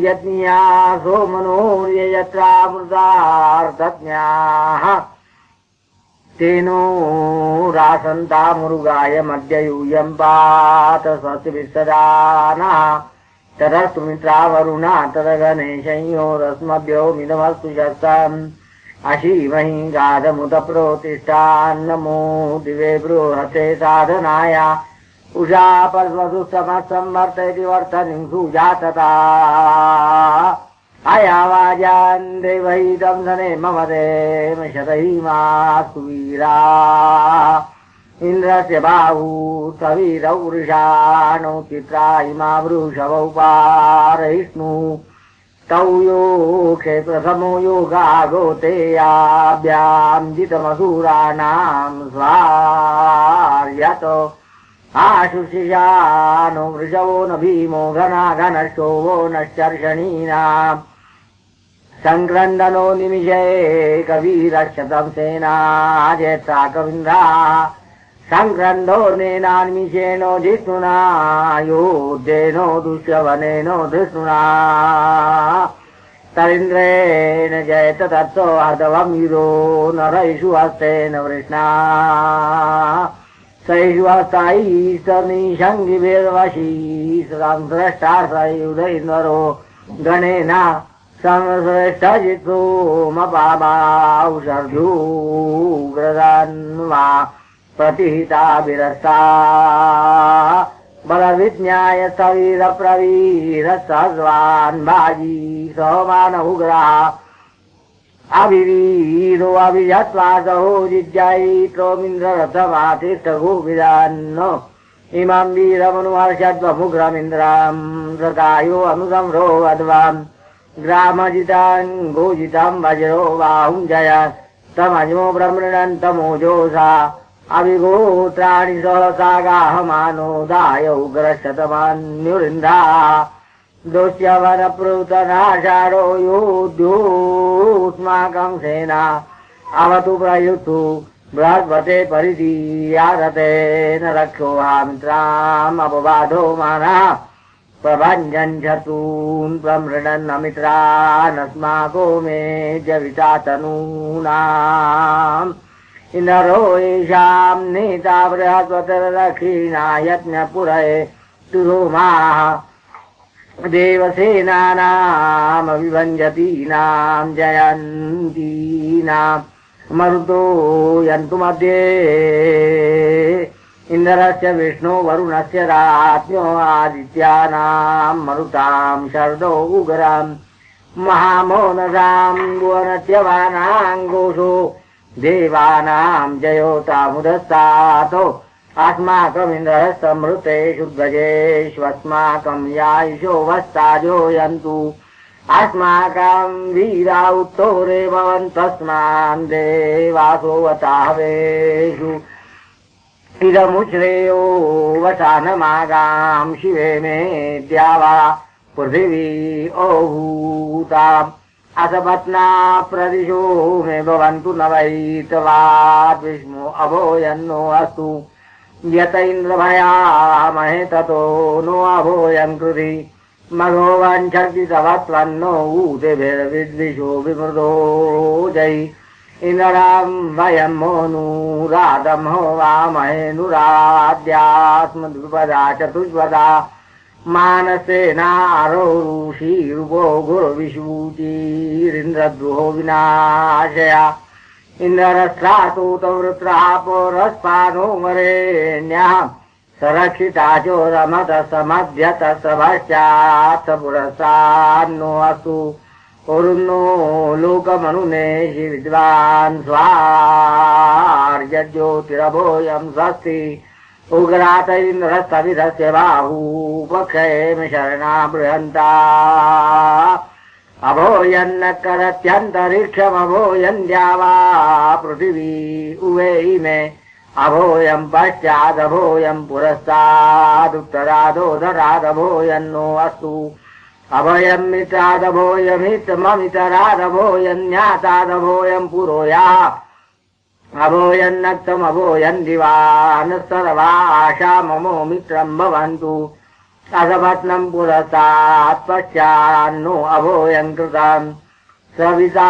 यज्ञा सोमनोर्यत्रामृतार्थज्ञाः तेनो रासन्ता मुरुगाय मध्य यूयं पात स्वस्तिभिस्सदानः तदस्तु मित्रावरुणा तदगणेशयो रस्मभ्यो मिदमस्तु शस्तम् अशीमहि गाधमुत प्रोतिष्ठान्नमो दिवे बृहते साधनाय उषा पर्वसु समसंवर्तयति वर्तनिं सुजातता अयावाजान् देवहितं सने मम देम शतहीमास्तु वीरा इन्द्रस्य बाहू सवीरौ वृषाणो चित्रा इमा वृषभौ पारयिष्णु तौ यो क्षेत्रसमो योगा गोतेयाभ्यां जितमसुराणां स्वार्यतो आशुषिषानो वृषभो न भीमो घना घनश्चोवो नश्चर्षणीनां संक्रंदनो निमिषे कवीरक्षतं सेना जेत्रा कविंद्रा संक्रंदो नेनान्मिषेणो जिष्णुना योद्धेनो दुष्यवनेनो धृष्णुना तरिन्द्रेण जयत तत्सो हर्दवं युधो नरैषु हस्तेन वृष्णा सैषु हस्तायि सनिषङ्गिभिर्वशी संस्रष्टा सयुधैर्नरो गणेन संश्रेष्ठजित्सो मपामाौषर्धूग्रदन्वा प्रतिहिताभिरस्ता बलविज्ञाय सवीरप्रवीर सहस्वान् भाजी सहमान उग्रा अभिवीरो अभिजत्वासहो जिज्ञायित्रोमिन्द्ररथमातिष्ठगोविदान् इमं वीरमनुहर्षद्वमुग्रमिन्द्रां सकायो अनुसंरो अध्वाम् ग्रामजितान् गोजितं वज्रो बाहुं जयात् तमजो ब्रह्मणन्तमोजोषा अभिगोत्राणि सहसा गाहमानो दाय उग्रशतमान्युरिन्धा दोष्यवनप्रुतनाषाढो योद्योऽस्माकं सेना अवतु प्रयुक्तु बृहस्पते परिदीयारतेन रक्षो मित्राम् अपबाधो मानः प्रभञ्जन् शत्रून् प्रमृणन् अमित्रानस्माको मे जवितातनूनाम् इन्द्रो येषां नेता बृहस्पतिर्दक्षिणा यज्ञपुरये तुरोमाः देवसेनानामभिभञ्जतीनां जयन्तीनां मरुतो यन्तु मध्ये इन्द्रस्य विष्णु वरुणस्य राज्ञो आदित्यानां मरुतां शरदो उग्रां महामोनसां भुवनच्यवानां घोषो देवानां जयोतामुदस्तातो अस्माकमिन्द्रः समृतेषु ध्वजेष्वस्माकं यायुषो वस्ताजो यन्तु अस्माकं वीरा उत्तोरे भवन्तस्मान् देवासोऽवताहवेषु इदमुश्रेयो वसानमागां शिवे मे द्यावा पृथिवी ओभूताम् असपत्ना प्रदिशो मे भवन्तु न वैतवात् विष्णु अभोयन्नो अस्तु यत इन्द्रभयामहे ततो नो अभोयं कृधि मघोवञ्छर्दितवत्वन्नो ऊतेभिर्विद्विषो विमृदो जयि इन्द्रां वयं मोनुरादं होवामहे नुराद्यास्मद्विपदा चतुष्पदा मानसेनारो ऋषिरूपो गुरुविशूचिरिन्द्रद्रोहो विनाशया इन्द्रस्त्रातुतवृत्रः पौरस्पानो वरेण्यः सरक्षिताचो रमत समध्यत सभश्चात् पुरस्तान्नो अस्तु कुरुन्नो लोकमनुनेषि विद्वान् स्वार्यज्योतिरभोऽयं स्वस्ति उग्रात इन्द्रस्तविधस्य बाहुपक्षयेम शरणा बृहन्ता अभोयन्न करत्यन्तरिक्षमभोयन् द्यावा पृथिवी उवे इमे अभोयं पश्चादभोयं पुरस्तादुत्तरादोदरादभोयन्नो अस्तु अभयं मित्रादभोयमित्तममितरादभोयन् ज्ञातादभोयं पुरोया अभोयन्नक्तमभोयन् दिवान् सर्वाशा ममो मित्रं भवन्तु असपत्नं पुरस्तात् पश्चान्नो अभोयं कृतं सविता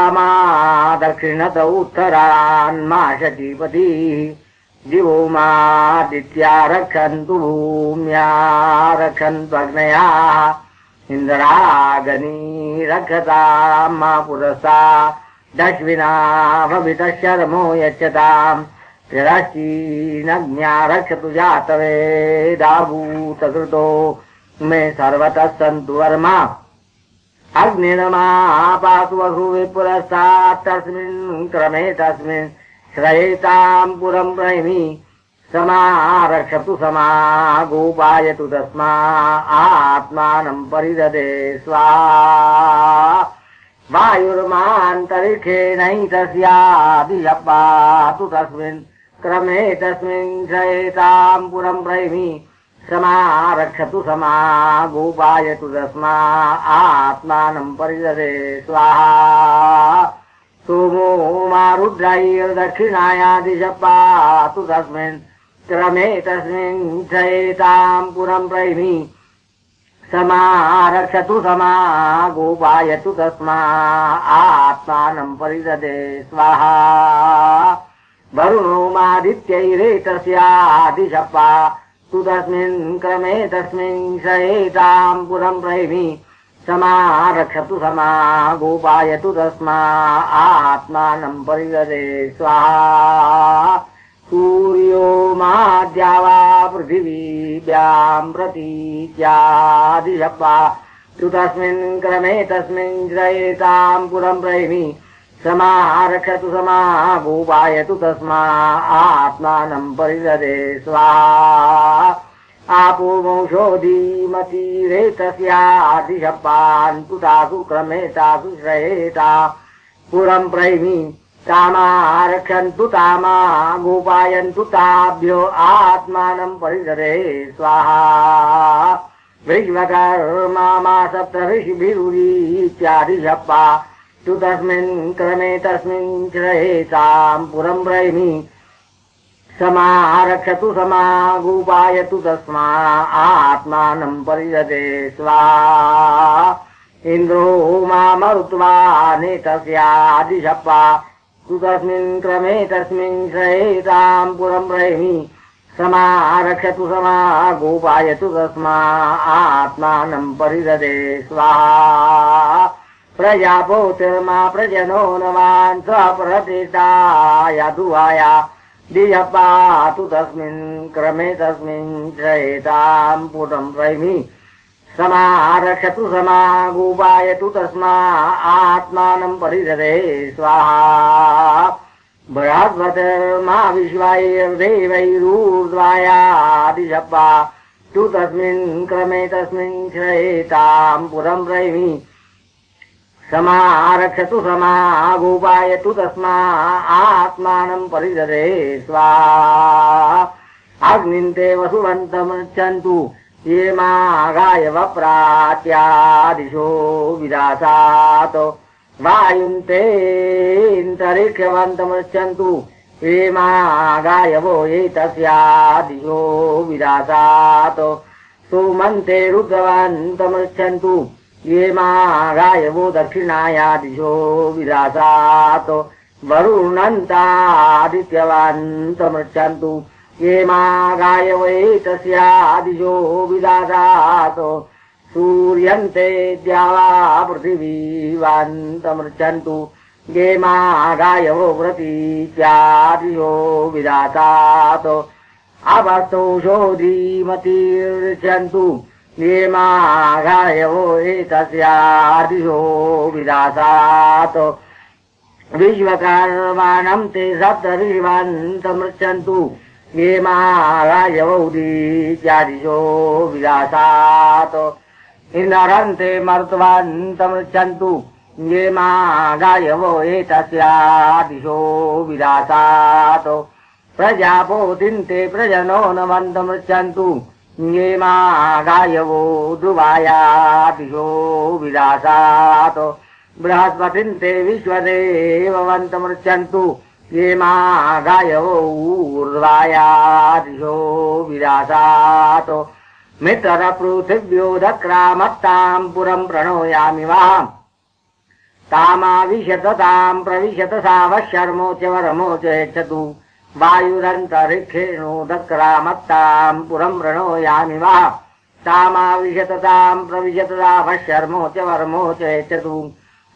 दक्षिणत उत्तरान्मा शचीपतिः दिवो मादित्या रक्षन्तु भूम्या रक्षन्त्वग्नया इन्द्रागनी रक्षतां मा पुरस्ता दश्विना भवितः शर्मो यच्छताम् तिरश्चीनज्ञा रक्षतु जातवेदाभूतकृतो मे सर्वतः सन्तु वर्मा अग्निर्मा पातु वसुवे पुरस्तात् तस्मिन् क्रमे तस्मिन् श्रयेतां पुरं प्रैमि समारक्षतु समा गोपायतु तस्मा आत्मानं परिददे स्वाहा वायुर्मान्तरिक्षेणैतस्यादिपातु तस्मिन् क्रमे तस्मिन् श्रयेतां पुरं प्रैमि समारक्षतु समा गोपायतु तस्मा आत्मानं परिददे स्वाहा सोमो मारुद्रायर्दक्षिणाया दिश पातु तस्मिन् क्रमे तस्मिन् चयेतां पुरं प्रैमि समारक्षतु समा गोपायतु तस्मा आत्मानं परिददे स्वाहा वरुणो मादित्यैरेतस्यादिशप्पा तु तस्मिन् क्रमे तस्मिन् शयेतां पुरं प्रैमि समारक्षतु समा गोपायतु तस्मा आत्मानं परिददे स्वाहा सूर्यो माद्या वा पृथिवीभ्यां प्रतीच्यादिशप्पा तु तस्मिन् क्रमे तस्मिन् शयेतां पुरं प्रैमि समारक्षतु समा गोपायतु तस्मा आत्मानं परिददे स्वाहा आपो वंशोऽधीमतीरेतस्यादिशप्पान्तु तासु क्रमे तासु श्रयेता पुरं प्रैमि तामारक्षन्तु तामा गोपायन्तु ताभ्यो आत्मानं परिददे स्वाहा विश्वकर्मा मा सप्तऋषिभिरुदीत्यादिशप्पा तु तस्मिन् क्रमे तस्मिन् श्रयेतां पुरं प्रैमि समारक्षतु समा गोपायतु तस्मा आत्मानं परिददे स्वाहा इन्द्रो मामरुत्वा नेतस्यादिशप्पा तु तस्मिन् क्रमे तस्मिन् श्रयेतां पुरं प्रैमि समारक्षतु समा गोपायतु तस्मा आत्मानं परिददे स्वाहा प्रजापोतिर्मा प्रजनो नवान् स्वप्रतिष्ठायाधुवाया दियप्पा तु तस्मिन् क्रमे तस्मिन् श्रयेतां पुरं प्रैमि समारक्षतु समा गोपायतु तस्मा आत्मानं परिददे स्वाहा बृहस्पतिर्मा विश्वैर्देवैरूर्ध्वायादिशप्पा तु तस्मिन् क्रमे तस्मिन् श्रयेतां पुरं प्रैमि समारक्षतु समा गोपायतु तस्मा आत्मानं परिददे स्वाहा अग्निन्ते वसुवन्तमृच्छन्तु ये मागाय वप्रात्यादिशो विदासात् वायुन्तेऽन्तरिक्षवन्तमृच्छन्तु ये मागायवो ये तस्यादिशो विदासात् सोमन्ते रुद्रवन्तमृच्छन्तु ये मागायवो दक्षिणायादिशो विदासात् वरुणन्तादित्यवन्तमृच्छन्तु ये मागायवो ये तस्यादिशो विदासात् सूर्यन्ते द्यावा पृथिवीवन्तमृच्छन्तु ये मागायवो व्रतीत्यादिशो विदासात् अपस्तोषोधीमतीर्च्छन्तु ये मागायवो एतस्यादिशो विदासात् विश्वकर्माणं ते सप्तऋषिवन्तमृच्छन्तु ये मागायवो दीत्यादिशो विदासात् इन्द्रन्ते मर्त्वन्तमृच्छन्तु ये मागायवो एतस्यादिशो विदासात् प्रजापोतिन्ते प्रजनो नवन्तमृच्छन्तु ये मागायवो ध्रुवायादिशो विदासात् बृहस्पतिन्ते विश्वदेववन्तमृच्छन्तु ये मागायवो ऊर्ध्वायादिशो विदासात् मित्रपृथिव्यो दक्रामत्तां पुरं प्रणोयामि वाम् तामाविशततां प्रविशत सा वशर्मोच वरमोच यच्छतु वायुरन्तरिक्षेणो दक्रामत्तां पुरं प्रणोयामि वा तामाविशततां प्रविशत सा वशर्मोच वरमोच यच्छतु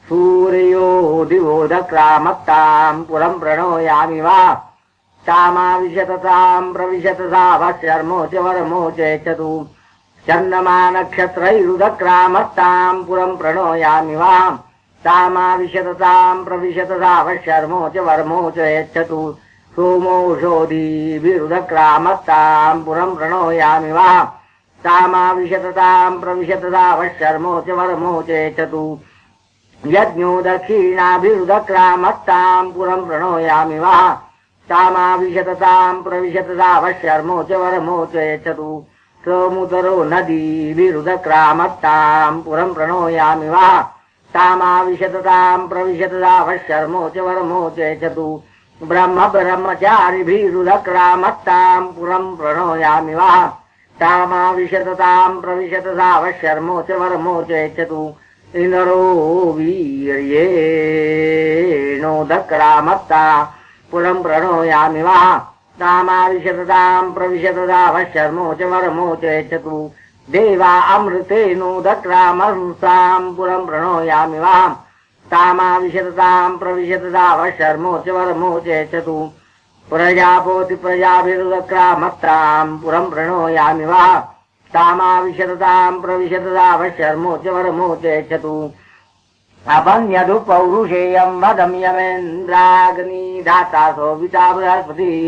सूर्यो दिवो दक्रामत्तां पुरं प्रणोयामि वा तामाविशततां प्रविशत सा वशर्मोच वरमोच यच्छतु चन्द्रमा नक्षत्रैरुदक्रामत्तां पुरं प्रणोयामि वा तामाविशततां प्रविशत सा वशर्मोच वरमोच यच्छतु सोमोषोधीभिरुदक्रामत्तां पुरं प्रणोयामि वा तामाविशततां प्रविशत सा वशर्मोच वरमोच यच्छतु यज्ञो दक्षिणाभिरुदक्रामत्तां पुरं प्रणोयामि वा तामाविशततां प्रविशत सा वशर्मोच वरमोच यच्छतु सोमुदरो नदी विरुदक्रामत्ताम् पुरम् प्रणोयामि वा तामाविशतताम् प्रविशतदावशर्मोच वर्मोचे च तु ब्रह्म ब्रह्मचारिभिरुदक्रामत्ताम् पुरम् प्रणोयामि वा तामाविशतताम् प्रविशतदावशर्मोच वर्मोचे च तु इंद्रो वीर्येणोदक्रामत्ता पुरम् प्रणोयामि वा तामाविशतताम् प्रविशतदावशर्मोच वर्मोचे च तु देवा अमृतेनोदक्रामंसाम् पुरम् प्रणोयामि वा तामाविशतताम् प्रविशतदावशर्मोच वर्मोचे च तु प्रजापोति प्रजाभिरुदक्रामत्ताम् पुरम् प्रणोयामि वा तामाविशतताम् प्रविशतदावशर्मोच वर्मोचे च तु अपन्यदु पौरुषेयम् वदम् यमेन्द्राग्नि धातासो विता बृहस्पतिः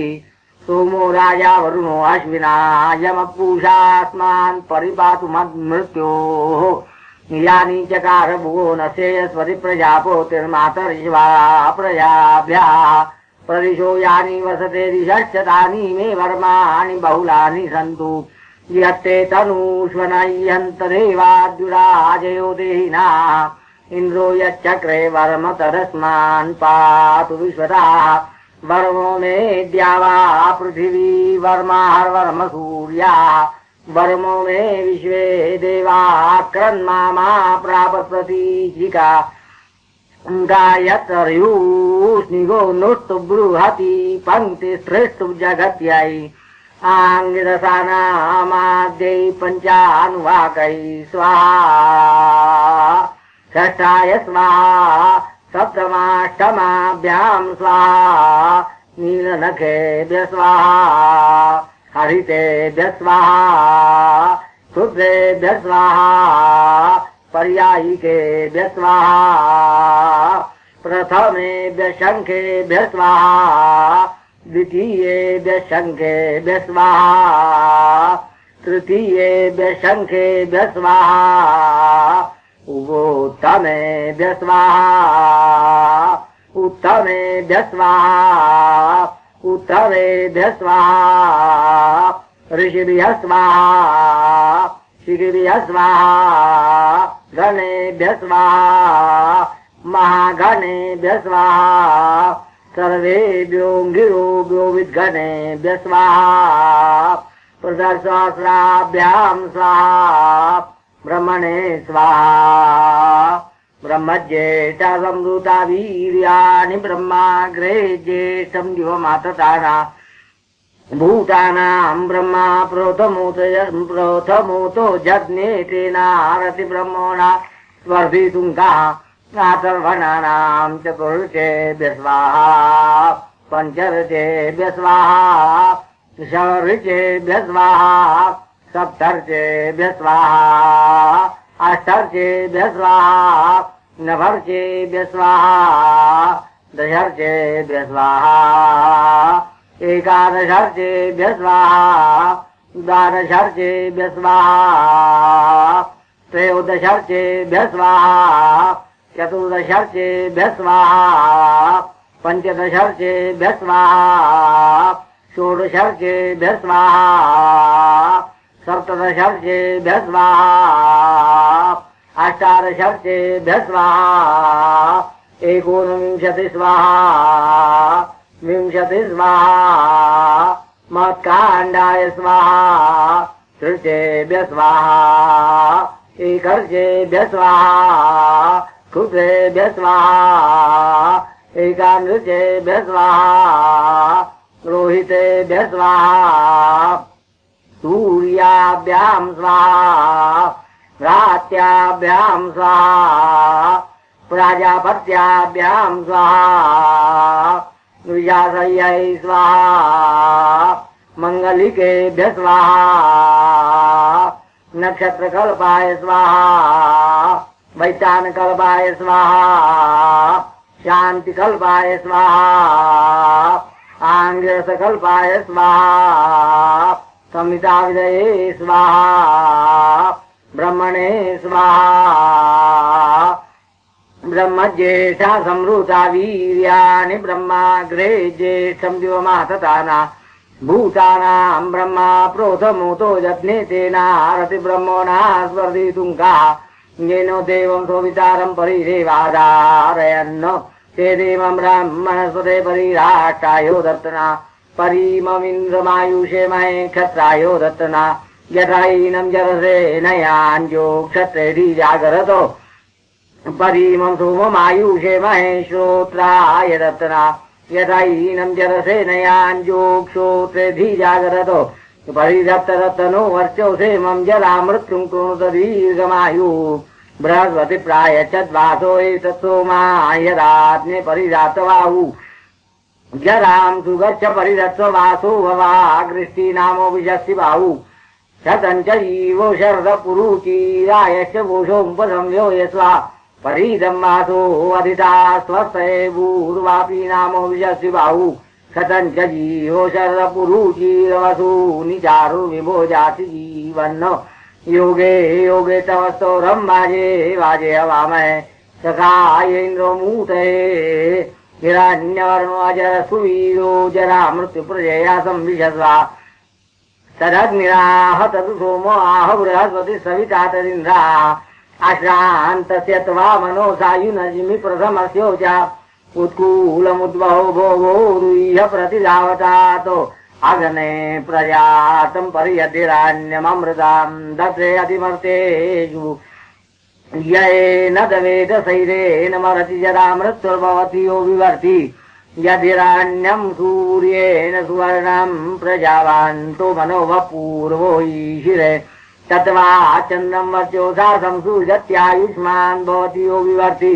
सोमो राजा वरुणो अश्विना यमपूषास्मान् परिपातु मद्मृत्योः यानि चकार भुवो न श्रेयस्वति प्रजापोतिर्मातरिश्वा प्रजाभ्यः प्रदिशो यानि वसते दिशश्च तानि मे वर्माणि बहुलानि सन्तु यत्ते तनूष्वनय्यन्त देवाद्युराजयो देहिना इन्द्रो यच्चक्रे वर्म तदस्मान् पातु विश्वतः वर्मो मे द्यावा पृथिवी वर्मार्वर्म सूर्या वर्मो मे विश्वे देवा क्रन्मामा प्रापत्प्रतीचिका गायत्र्यूष्णिगो नुष्टु बृहति पङ्क्तिसृष्टु जगत्यै आङ्गिरसानामाद्यै पञ्चानुवाकै स्वाहा षष्ठाय स्वाहा सप्तमाष्टमाभ्याम् स्वाहा नीलनखेभ्यः स्वाहा हरितेभ्यः स्वाहा शुभ्रेभ्यः स्वाहा पर्यायिकेभ्यः स्वाहा प्रथमेभ्यः शङ्खेभ्यः स्वाहा द्वितीयेभ्यः शङ्खेभ्यः स्वाहा तृतीयेभ्यः शङ्खेभ्यः स्वाहा उभोत्तमेभ्यः स्वाहा उत्तमेभ्यः स्वाहा उत्तमेभ्यः स्वाहा ऋषिभ्यः स्वाहा शिखिभ्यः स्वाहा गणेभ्यः स्वाहा महागणेभ्यः स्वाहा सर्वेभ्यो गिरोभ्यो विद्गणेभ्यः स्वाहा प्रदर्शसहस्राभ्याम् स्वाहा ब्रह्मणे स्वाहा ब्रह्मज्येष्ठा संवृता वीर्याणि ब्रह्माग्रे ज्येष्ठम् दिवमातताना भूतानाम् ब्रह्मा प्रोथमोतो जज्ञे तेनारति ब्रह्मणा स्वर्धितुङ्गः आतर्वणानाम् चतुर्षेभ्यः स्वाहा पञ्चर्षेभ्यः स्वाहा षड्ऋषेभ्यः स्वाहा सप्तर्षेभ्यः स्वाहा अष्टर्षेभ्यः स्वाहा नवर्षेभ्यः स्वाहा दशर्षेभ्यः स्वाहा एकादशर्षेभ्यः स्वाहा द्वादशर्षेभ्यः स्वाहा त्रयोदशर्षेभ्यः स्वाहा चतुर्दशर्षेभ्यः स्वाहा पञ्चदशर्षेभ्यः स्वाहा षोडशर्षेभ्यः स्वाहा सप्तदशर्षेभ्यः स्वाहा अष्टादशर्षेभ्यः स्वाहा एकोनविंशति स्वाहा विंशति स्वाहा मत्काण्डाय स्वाहा तृतीयेभ्यः स्वाहा एकर्षेभ्यः स्वाहा क्षुद्रेभ्यः स्वाहा एकादशेभ्यः स्वाहा रोहितेभ्यः स्वाहा सूर्याभ्याम् स्वाहा रात्याभ्याम् स्वाहा प्राजापत्याभ्याम् स्वाहा द्विजाशय्यै स्वाहा मङ्गलिकेभ्यः स्वाहा नक्षत्रकल्पाय स्वाहा वैतानकल्पाय स्वाहा शान्तिकल्पाय स्वाहा आङ्गिरसकल्पाय स्वाहा संहिताविदये स्वाहा ब्रह्मणे स्वाहा ब्रह्मज्येष्ठा संवृता वीर्याणि ब्रह्माग्रे ज्येष्ठम् दिवमातताना भूतानां ब्रह्मा प्रोथमूतो यत्ने तेनारति ब्रह्मणा स्वर्धितुङ्का येनो देवं सोविचारं परिदेवादारयन् ते देवं ब्रह्मणस्पते परिराष्टायो दत्तना परिममिन्द्रमायुषे महे क्षत्रायो दत्तना यथाहीनं जरसे नयान्यो क्षत्रेधि जागरतो परिमं सोममायुषे महे श्रोत्राय दत्तना यथाहीनं जरसे नयान्योक्षोत्रेधि जागरतो परिदत्तरत्नो वर्चो सेमं जला मृत्युं कृणुत दीर्घमायु बृहस्पति प्रायच्छद्वासो एतत्सोमा यदात्मे परिदातवाहु जरां सुगच्छ परिदत्तवासो भवागृष्टिनामो विशस्ति बाहु शतं च जीवो शरदपुरुचिरायश्च वोषोपसंयो यस्वा परिदं वासो अधिता स्वस्तये भूर्वापि नामो विशस्ति बाहु शतं च जीवो शरदपुरुचिरवसु निचारु विभो जाति जीवन्न योगे योगे तवस्तोरं वाजे वाजे हवामहे सखाय इन्द्रो मूतये हिरण्यवर्णो अजर सुवीरो जरा मृत्यु प्रजया संविशस्वा तदग्निराह तदु सोमो आह बृहस्पति सविता तदिन्द्रा अश्रान्तस्य त्वा मनो सायुनजिमि प्रथमस्यो च उत्कूलमुद्वहो भोगो रुह्य प्रतिधावतातो अग्ने प्रजातं पर्यतिरान्यममृतां दत्रे अतिमर्तेषु येन दवेद सैरेन मरति जरा मृत्युर्भवति यो विवर्ति यदिरान्यं सूर्येण सुवर्णं प्रजावान्तो मनो वपूर्वो ईशिरे तत्वा चन्द्रं वर्चोसा संसूजत्यायुष्मान् भवति यो विवर्ति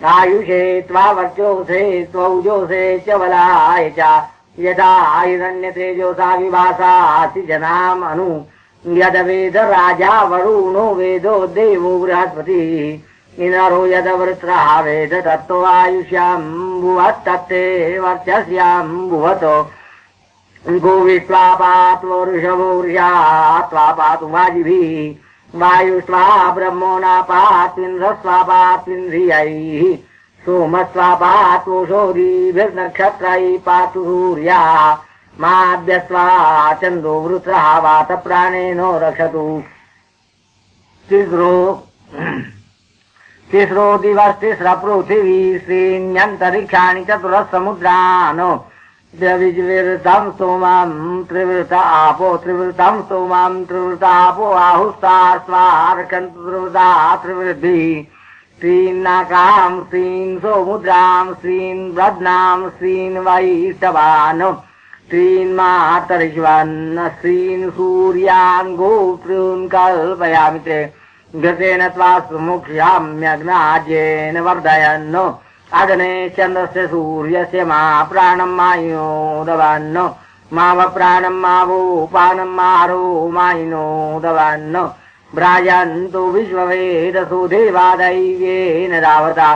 आयुषे त्वा वर्चोसे त्वौजोसे च बलाय च यथा हिरण्यतेजोसा विभासासि जनाम् अनु यदवेद राजा वरुणो वेदो देवो बृहस्पतिः इनरो यदवृत्रः वेद तत्तो आयुष्यां भुवत्तत्ते वर्चस्यां भुवतो गोवित्वा पात्वो वृषभो वृषात्वा पातु वाजिभिः वायुस्त्वा ब्रह्मोणा पात्विन्द्रस्त्वा पात्विन्द्रियैः सोमस्त्वा पात्वोषोधीभिर्नक्षत्रैः पातु सूर्यः माद्यस्त्वा चन्द्रो वृत्रः वातप्राणेनो रक्षतु तिस्रो दिवस्तिस्र पृथिवी श्रीण्यन्तरिक्षाणि चतुरः समुद्रान् द्रविज्वृतं स्तोमं त्रिवृत आपो त्रिवृतं स्तोमं त्रिवृत आपो आहुस्तास्वार्कन्तु त्रिवृता त्रिवृद्भिः श्रीन्नाकां श्रीन् समुद्रां श्रीन् ब्रध्नां श्रीन् वैष्टवान् श्रीन् मातरिष्वन् श्रीन् सूर्यान् गोत्ॄन् कल्पयामि ते घृतेन त्वा सुमुक्ष्याम्यग्नाज्येन वर्धयन् अग्ने चन्द्रस्य सूर्यस्य मा प्राणं मायुनोदवन् माव प्राणं मावोपानं मारो मायुनोदवन् भ्राजन्तु विश्ववेदसो देवादैव्येन धावता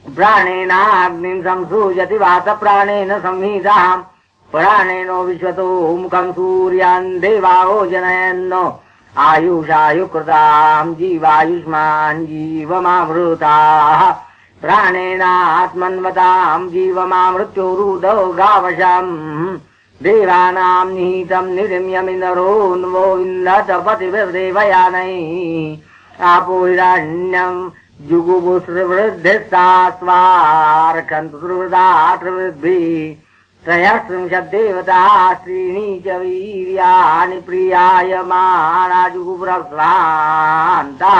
प्राणेनाग्निं संसूजति वातप्राणेन संहिताः प्राणेनो विश्वतो मुखं सूर्यान् देवाो जनयन् आयुषायुकृतां जीवायुष्मान् जीवमामृताः प्राणेनात्मन्वतां जीवमामृत्योरुदो गावशम् देवानां निहितं निरिम्यमिन्दरोन्वो इन्दतपतिभिर्देवयानैः आपो हिरण्यं जुगुबुस्रवृद्धिस्ता स्वार्कन्तु त्रिवृता त्रिवृद्भिः त्रयस्त्रिंशद्देवता त्रीणि च वीर्याणि प्रियायमाना जुगुप्रान्ता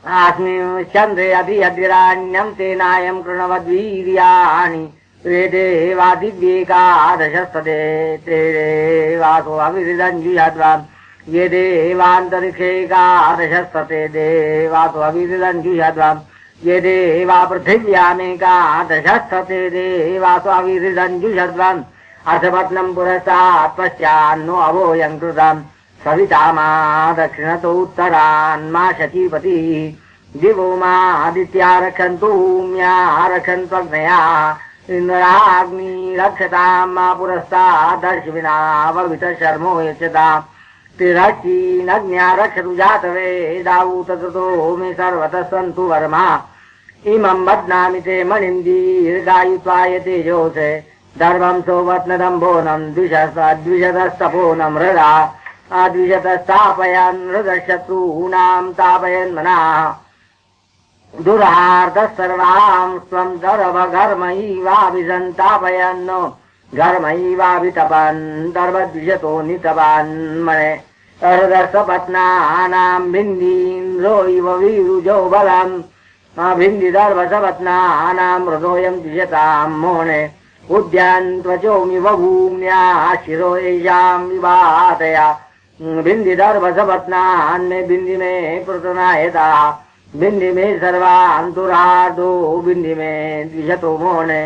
अस्मिन् चन्द्रे अधिराण्यं तेनायं कृणवद्वीर्याणि वेदेवादिव्येकादशस्तते ते देवासो अविरिदञ्जुषद्वान् ये देवान्तरिक्षेकादशस्तते देवासो अविरिदञ्जुषद्वान् ये देवा पृथिव्यामेकादशस्तते देवासो अविरिदञ्जुषद्वान् अर्धपत्नं पुरस्तात् पश्चान्नो अवोऽयं कृताम् सविता मा दक्षिणतो उत्तरान्मा शचीपतिः दिवो मादित्या रक्षन्तु म्या रक्षन्त्वग्नया इन्द्राग्नि रक्षतां मा पुरस्तादर्शिविनाववित शर्मो यच्छताम् तिरश्चीनज्ञा रक्षतु जातवेदावूतकृतो मे सर्वतः सन्तु वर्मा इमं बध्नामि ते मणिं दीर्घायुत्वाय तेजोसे दर्भं सोवत्नदम्भोनं द्विशतस्तपोनं हृदा द्विशतस्थापयन् हृदशत्रूणां तापयन् मनः दुरार्धः सर्वां स्वं दर्भघर्मैवाभिसन्तापयन् घर्मैवाभितपन् दर्भद्विषतो नितपान् मणे हृदस्थपत्नानां भिन्दीन्द्रो इव विरुजो बलम् भिन्दिदर्भसपत्नानां हृदोऽयं द्विषतां मोहने उद्यान्त्वचोमिव भूम्या शिरो येषां विभातया भिन्दिदर्भसपत्नान्मे भिन्दि मे पृतनायता भिन्दि मे सर्वान् दुरार्धो भिन्दि मे द्विषतो मोहने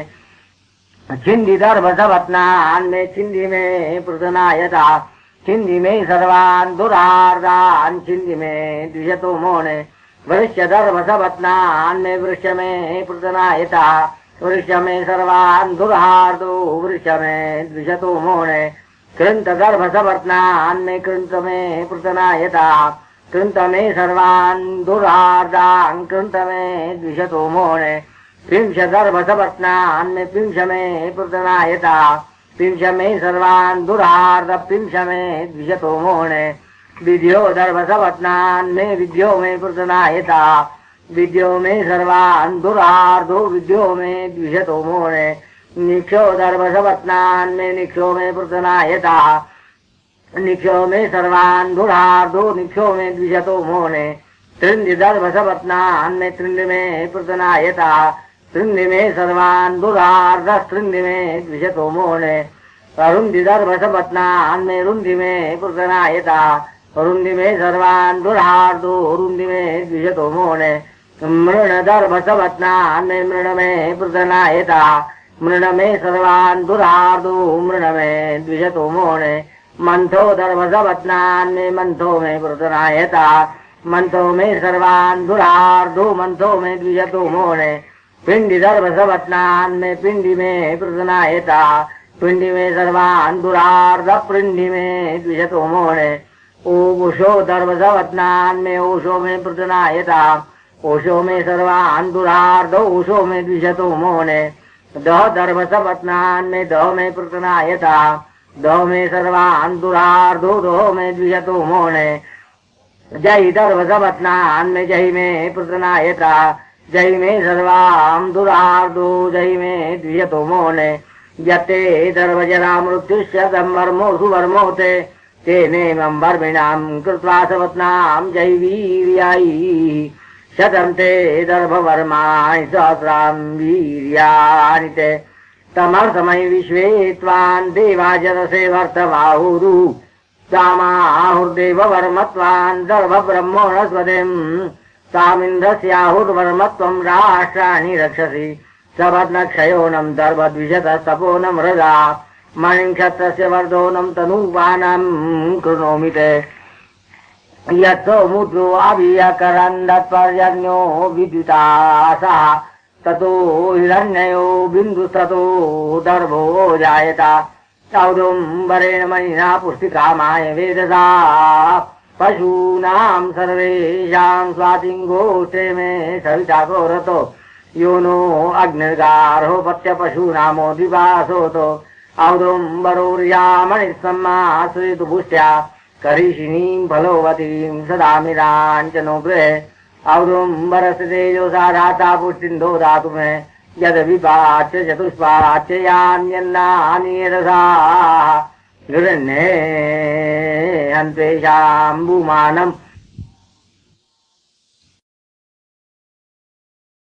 छिन्दिदर्भसपत्नान्मे छिन्दि मे पृतनायता छिन्दि मे सर्वान् दुरार्धान् छिन्दि मे द्विषतो मोहने वृष्यदर्भसपत्नान्मे वृक्ष मे पृतनायता वृक्ष मे सर्वान् दुरार्धो वृक्ष मे द्विषतो मोहने कृन्तगर्भसपत्नान्मे कृन्त मे पृतनायता कृन्त मे सर्वान् दुरार्धान् कृन्त मे द्विषतो मोहने पिंशदर्भसपत्नान्मे पिंश मे पृतनायता पिंश मे सर्वान् दुरार्ध पिंश मे द्विषतो मोहने विद्यो दर्भसपत्नान्मे विद्यो मे पृतनायता विद्यो मे सर्वान् दुरार्धो विद्यो मे द्विषतो मोहने निक्षो दर्भसपत्नान्मे निक्षो मे पृतनायता निक्षो मे सर्वान् दुरार्धो निक्षो मे द्विषतो मोहने त्रिन्दिदर्भसपत्नान्मे त्रिन्दि मे पृतनायता त्रिन्दि मे सर्वान् दुरार्ध त्रिन्दि मे द्विषतो मोहने अरुन्दिदर्भसपत्नान्मे रुन्धि मे पृतनायता रुन्धि मे सर्वान् दुरार्धो रुन्धि मे द्विषतो मोहने मृणदर्भसपत्नान्मे मृण मे पृतनायता मृण मे सर्वान् दुरार्धो मृण मे द्विषतो मोहने मंथो दर्भसपत्नान्मे मंथो मे पृतनायता मंथो मे सर्वान् दुरार्धो मंथो मे द्विषतो मोहने पिंडि दर्भसपत्नान्मे पिंडि मे पृतनायता पिंडि मे सर्वान् दुरार्ध पिंडि मे द्विषतो मोहने ओषो दर्भसपत्नान्मे ओषो मे पृतनायता ओषो मे सर्वान् दुरार्धो ओषो मे द्विषतो मोहने दह दर्भसपत्नान्मे दह मे पृतनायता दह मे सर्वान् दुरार्धो दह मे द्विषतो मोहने जहि दर्भसपत्नान्मे जहि मे पृतनायता जहि मे सर्वान् दुरार्धो जहि मे द्विषतो मोहने यते दर्भजरा मृत्युश्च दम्वर्मो सुवर्मो तेनेमं वर्मिणां कृत्वा सपत्नां जहि वीर्यायि शतं ते दर्भवर्माणि सहस्रां वीर्याणि ते तमर्थमयि विश्वे त्वान् देवा जरसे वर्तबाहुरु तामाहुर्देववर्मत्वान् दर्भब्रह्मोणस्वतिं तामिन्द्रस्याहुर्वर्मत्वं राष्ट्राणि रक्षसि सपत्नक्षयोनं दर्भद्विषतस्तपोनं हृदा मणिक्षत्रस्य वर्धोनं तनूपानं कृणोमि ते यत्सौमुद्रो अभियकरन्दत्पर्यज्ञो विद्युतासः ततो हिरण्ययो बिन्दुस्ततो दर्भो जायता औदुम्बरेण मणिना पुष्टिकामाय वेदसा पशूनां सर्वेषां स्वातिङ्गोष्ठे मे सविता घोरतो यो नो अग्निर्गारो पत्यपशूनामो द्विपासोतो औदुम्बरोर्यामणिसम्माश्रयतु पुष्ट्या करिषिणीं फलोवतीं सदामिराञ्चनो गृहे औदुम्बरस्य तेजो साधाता पुष्टिं ददातु मे यद विपाच्य चतुष्पाच्य यान्यन्नानि रसाः गृह्णे हन्त्वेषां भूमानं